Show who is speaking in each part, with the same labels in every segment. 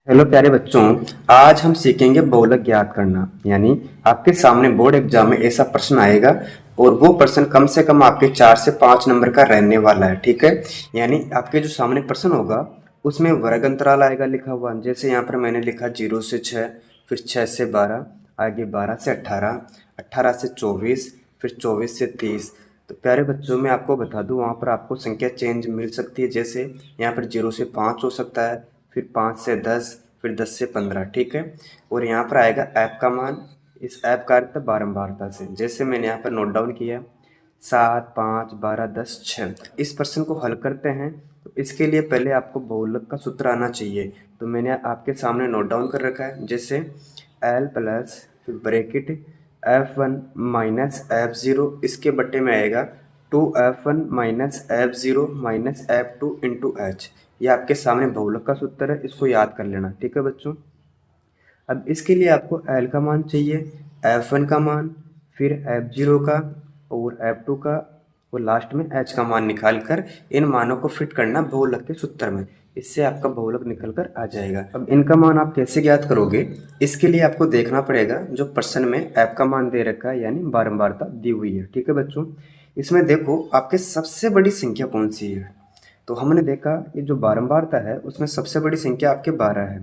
Speaker 1: Hello प्यारे बच्चों। आज हम सीखेंगे बहुलक ज्ञात करना। यानी आपके सामने बोर्ड एग्जाम में ऐसा प्रश्न आएगा और वो प्रश्न कम से कम आपके 4 से 5 नंबर का रहने वाला है। ठीक है। यानी आपके जो सामने प्रश्न होगा उसमें वर्ग अंतराल आएगा लिखा हुआ। जैसे यहाँ पर मैंने लिखा 0 से 6, फिर 6 से 12, आगे 12 से 18, 18 से 24, फिर 24 से 30। तो प्यारे बच्चों मैं आपको बता दूं वहाँ पर आपको संख्या चेंज मिल सकती है। जैसे यहाँ पर 0 से 5 हो सकता है, फिर 5 से 10, फिर 10 से 15। ठीक है। और यहाँ पर आएगा ऐप का मान। इस ऐप का अर्थ है बारंबारता से। जैसे मैंने यहाँ पर नोट डाउन किया 7, 5, 12, 10, 6। इस प्रश्न को हल करते हैं तो इसके लिए पहले आपको बहुलक का सूत्र आना चाहिए। तो मैंने आपके सामने नोट डाउन कर रखा है। जैसे एल प्लस फिर ब्रैकेट F1 माइनस F0, इसके बट्टे में आएगा 2F1 minus F0 minus F2 into H. ये आपके सामने बहुलक का सूत्र है, इसको याद कर लेना। ठीक है बच्चों। अब इसके लिए आपको L का मान चाहिए, F1 का मान, फिर F0 का और F2 का, और लास्ट में H का मान निकाल कर इन मानों को फिट करना बहुलक के सूत्र में। इससे आपका बहुलक निकल कर आ जाएगा। अब इनका मान आप कैसे ज्ञात करोगे, इसके लिए आपको देखना पड़ेगा जो प्रश्न में ऐप का मान दे रखा है यानी बारंबारता दी हुई है। ठीक है बच्चों। इसमें देखो आपके सबसे बड़ी संख्या कौन सी है। तो हमने देखा ये जो बारंबारता है उसमें सबसे बड़ी संख्या आपके 12 है।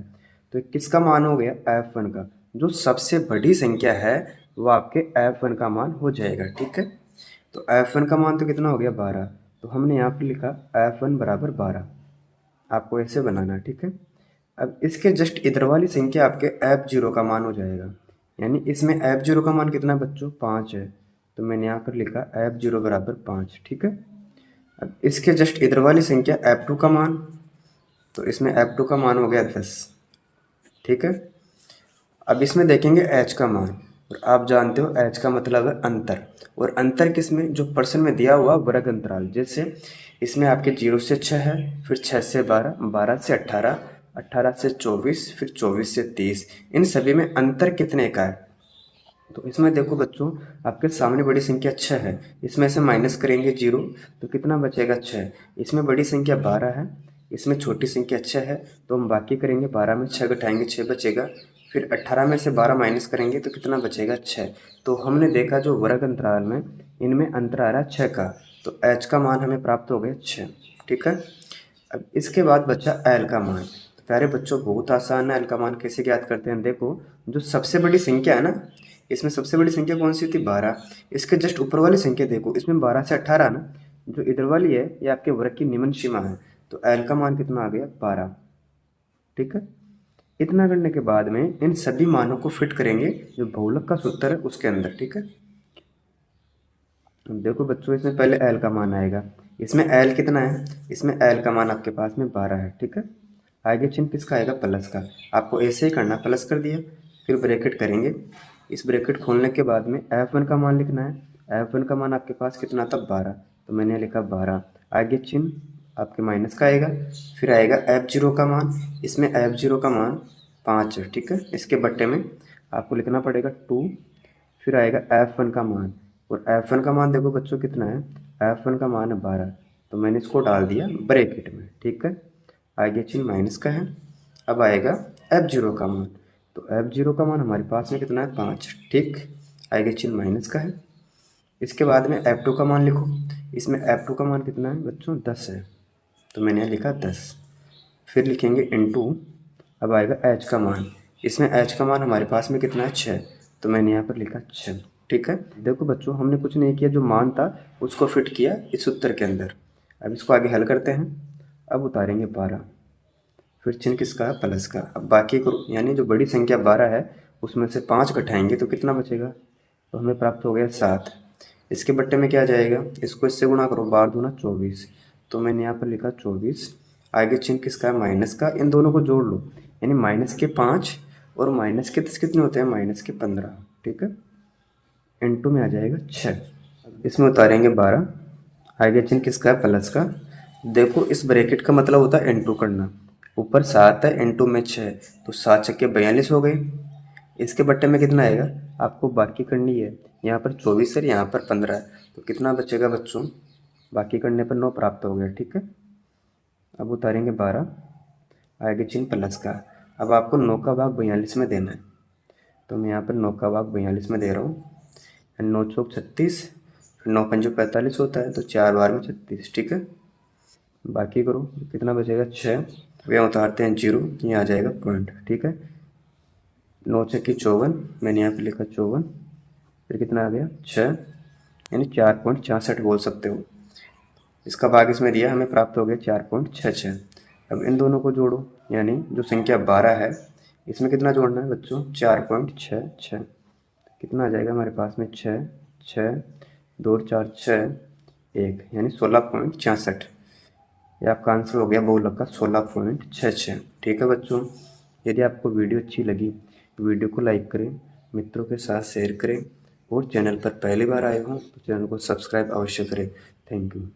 Speaker 1: तो किसका मान हो गया, F1 का। जो सबसे बड़ी संख्या है वो आपके F1 का मान हो जाएगा। ठीक है। तो F1 का मान तो कितना हो गया, 12। तो हमने यहाँ पे लिखा F1 बराबर 12। आपको ऐसे बनाना है। ठीक है। अब इसके जस्ट इधर वाली संख्या आपके F0 का मान हो जाएगा। यानी इसमें F0 का मान कितना है बच्चों, 5 है। तो मैंने यहाँ पर लिखा F0 बराबर 5। ठीक है। अब इसके जस्ट इधर वाली संख्या F2 का मान, तो इसमें F2 का मान हो गया 10। ठीक है। अब इसमें देखेंगे एच का मान, और आप जानते हो एच का मतलब है अंतर। और अंतर किसमें, जो प्रश्न में दिया हुआ वर्ग अंतराल। जैसे इसमें आपके 0 से 6 है, फिर 6 से 12, 12 से 18, 18 से 24, फिर 24 से 30। इन सभी में अंतर कितने का है। तो इसमें देखो बच्चों आपके सामने बड़ी संख्या 6 है, इसमें से माइनस करेंगे 0 तो कितना बचेगा 6। इसमें बड़ी संख्या 12 है, इसमें छोटी संख्या 6 है, तो हम बाकी करेंगे 12 में 6 घटाएंगे 6 बचेगा। फिर 18 में से 12 माइनस करेंगे तो कितना बचेगा 6। तो हमने देखा जो वर्ग अंतराल में इनमें अंतर आ रहा है 6 का, तो एच का मान हमें प्राप्त हो गया 6। ठीक है। अब इसके बाद बचा एल का मान। तो प्यारे बच्चों बहुत आसान है, एल का मान कैसे ज्ञात करते हैं। देखो जो सबसे बड़ी संख्या है ना, इसमें सबसे बड़ी संख्या कौन सी थी, 12। इसके जस्ट ऊपर वाली संख्या देखो, इसमें 12 से 18 ना, जो इधर वाली है ये आपके वर्ग की निम्न सीमा है। तो एल का मान कितना आ गया, 12। ठीक है। इतना करने के बाद में इन सभी मानों को फिट करेंगे जो बहुलक का सूत्र है उसके अंदर। ठीक है। अब देखो बच्चों इसमें पहले एल का मान आएगा। इसमें एल कितना है, इसमें एल का मान आपके पास में 12 है। ठीक है। आगे चिन्ह किसका आएगा, प्लस का। आपको ऐसे ही करना, प्लस कर दिया, फिर ब्रैकेट करेंगे। इस ब्रैकेट खोलने के बाद में F1 का मान लिखना है। F1 का मान आपके पास कितना था, 12। तो मैंने लिखा 12। आगे चिन्ह आपके माइनस का आएगा, फिर आएगा F0 का मान। इसमें F0 का मान 5 है। ठीक है। इसके बट्टे में आपको लिखना पड़ेगा 2। फिर आएगा F1 का मान, और F1 का मान देखो बच्चों कितना है, F1 का मान है 12। तो मैंने इसको डाल दिया ब्रैकेट में। ठीक है। आगे चिन्ह माइनस का है। अब आएगा F0 का मान। तो F0 का मान हमारे पास में कितना है, 5। ठीक। आगे चिन्ह माइनस का है। इसके बाद में F2 का मान लिखो। इसमें F2 का मान कितना है बच्चों, 10 है। तो मैंने यहाँ लिखा 10। फिर लिखेंगे इनटू, अब आएगा H का मान। इसमें H का मान हमारे पास में कितना है, 6। तो मैंने यहाँ पर लिखा 6। ठीक है। देखो बच्चों हमने कुछ नहीं किया, जो मान था उसको फिट किया इस उत्तर के अंदर। अब इसको आगे हल करते हैं। अब उतारेंगे 12, फिर चिन्ह किसका है, प्लस का। अब बाकी करो, यानी जो बड़ी संख्या 12 है उसमें से 5 घटाएंगे तो कितना बचेगा, तो हमें प्राप्त हो गया 7। इसके बट्टे में क्या जाएगा, इसको इससे गुणा करो, 12 दूना 24। तो मैंने यहाँ पर लिखा 24। आगे चिन्ह किसका है, माइनस का। इन दोनों को जोड़ लो, यानी माइनस के 5 और माइनस के 10 कितने होते हैं, माइनस के 15। ठीक है। इंटू में आ जाएगा 6। इसमें उतारेंगे 12। आगे चिन्ह किसका है, प्लस का। देखो इस ब्रैकेट का मतलब होता है इंटू करना। ऊपर 7 है, इंटू में 6, तो 7 छक्के 42 हो गए। इसके बट्टे में कितना आएगा, आपको बाकी करनी है। यहाँ पर 24 है, यहाँ पर 15 है, तो कितना बचेगा बच्चों, बाकी करने पर 9 प्राप्त हो गया। ठीक है। अब उतारेंगे 12। आगे चिन्ह प्लस का। अब आपको 9 का भाग 42 में देना है, तो मैं यहाँ पर 9 का भाग 42 में दे रहा हूँ। 9 चौक 36, फिर 9 पंजे 45 होता है, तो 4 बार में 36, ठीक है। बाकी करो, कितना बचेगा 6, तो यहाँ उतारते हैं 0, ये आ जाएगा पॉइंट, ठीक है। 9 छक्के 54, मैंने यहाँ पे लिखा 54, फिर कितना आ गया 6, यानी 4.66 बोल सकते हो। इसका भाग इसमें दिया, हमें प्राप्त हो गया 4.66। अब इन दोनों को जोड़ो, यानी जो संख्या 12 है इसमें कितना जोड़ना है बच्चों, 4.66। कितना आ जाएगा हमारे पास में 6, 6, 2 4 6, 1, यानी 16.66। ये आपका आंसर हो गया बहुलक का 16.66, ठीक है बच्चों। यदि आपको वीडियो अच्छी लगी तो वीडियो को लाइक करें, मित्रों के साथ शेयर करें, और चैनल पर पहली बार आए हों तो चैनल को सब्सक्राइब अवश्य करें। Thank you.